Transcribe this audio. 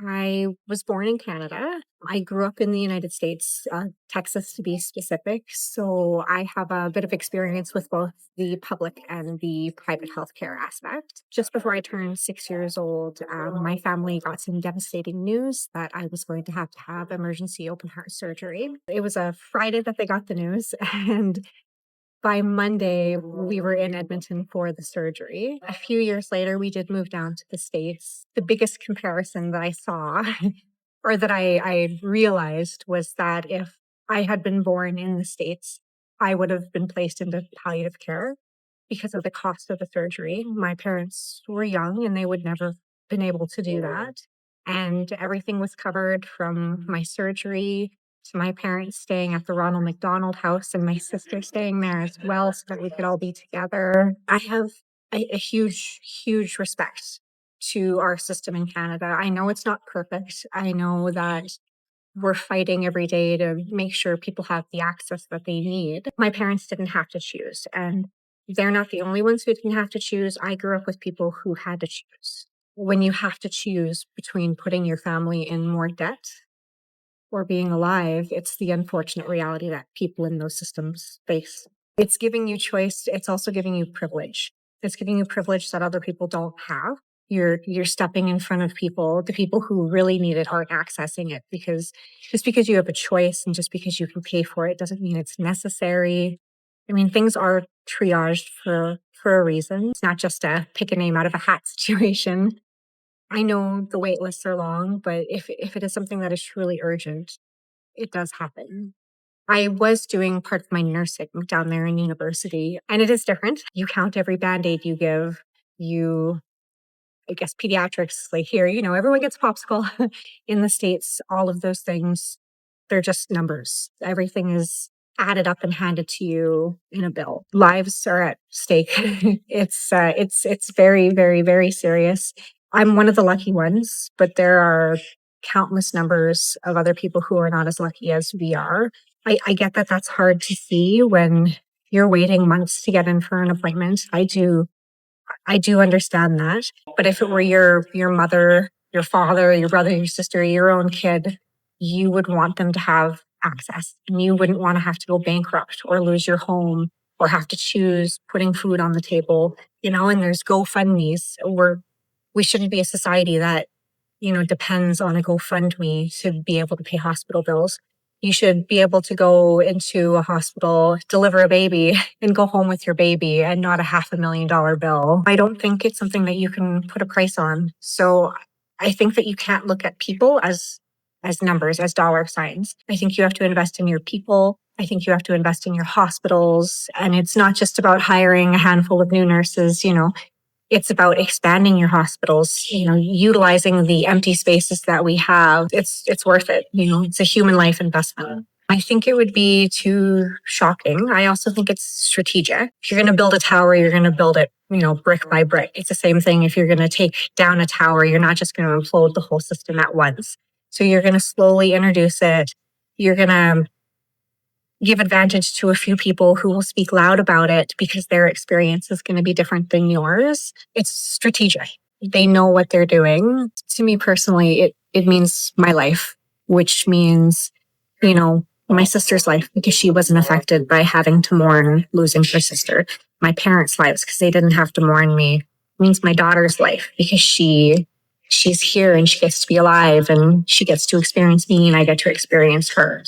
I was born in Canada. I grew up in the United States, Texas to be specific. So I have a bit of experience with both the public and the private healthcare aspect. Just before I turned 6 years old, my family got some devastating news that I was going to have emergency open heart surgery. It was a Friday that they got the news, and by Monday, we were in Edmonton for the surgery. A few years later, we did move down to the States. The biggest comparison that I saw or that I realized was that if I had been born in the States, I would have been placed into palliative care because of the cost of the surgery. My parents were young and they would never have been able to do that. And everything was covered from my surgery to my parents staying at the Ronald McDonald House and my sister staying there as well so that we could all be together. I have a huge, huge respect to our system in Canada. I know it's not perfect. I know that we're fighting every day to make sure people have the access that they need. My parents didn't have to choose, and they're not the only ones who didn't have to choose. I grew up with people who had to choose. When you have to choose between putting your family in more debt or being alive, it's the unfortunate reality that people in those systems face. It's giving you choice. It's also giving you privilege. It's giving you privilege that other people don't have. You're stepping in front of people. The people who really need it aren't accessing it because just because you have a choice and just because you can pay for it doesn't mean it's necessary. I mean, things are triaged for a reason. It's not just a pick a name out of a hat situation. I know the wait lists are long, but if it is something that is truly urgent, it does happen. I was doing part of my nursing down there in university, and it is different. You count every band-aid you give. I guess pediatrics, like here, everyone gets popsicle. In the States, all of those things, they're just numbers. Everything is added up and handed to you in a bill. Lives are at stake. It's very, very, very serious. I'm one of the lucky ones, but there are countless numbers of other people who are not as lucky as we are. I get that that's hard to see when you're waiting months to get in for an appointment. I do understand that. But if it were your mother, your father, your brother, your sister, your own kid, you would want them to have access. And you wouldn't want to have to go bankrupt or lose your home or have to choose putting food on the table, and there's GoFundMe's. We shouldn't be a society that, depends on a GoFundMe to be able to pay hospital bills. You should be able to go into a hospital, deliver a baby, and go home with your baby and not a $500,000 bill. I don't think it's something that you can put a price on. So I think that you can't look at people as numbers, as dollar signs. I think you have to invest in your people. I think you have to invest in your hospitals. And it's not just about hiring a handful of new nurses, it's about expanding your hospitals, utilizing the empty spaces that we have. It's worth it. It's a human life investment. I think it would be too shocking. I also think it's strategic. If you're going to build a tower, you're going to build it, brick by brick. It's the same thing. If you're going to take down a tower, you're not just going to implode the whole system at once. So you're going to slowly introduce it. You're going to give advantage to a few people who will speak loud about it because their experience is going to be different than yours. It's strategic. They know what they're doing. To me personally, it means my life, which means, my sister's life because she wasn't affected by having to mourn losing her sister. My parents' lives because they didn't have to mourn me. It means my daughter's life because she's here and she gets to be alive and she gets to experience me and I get to experience her.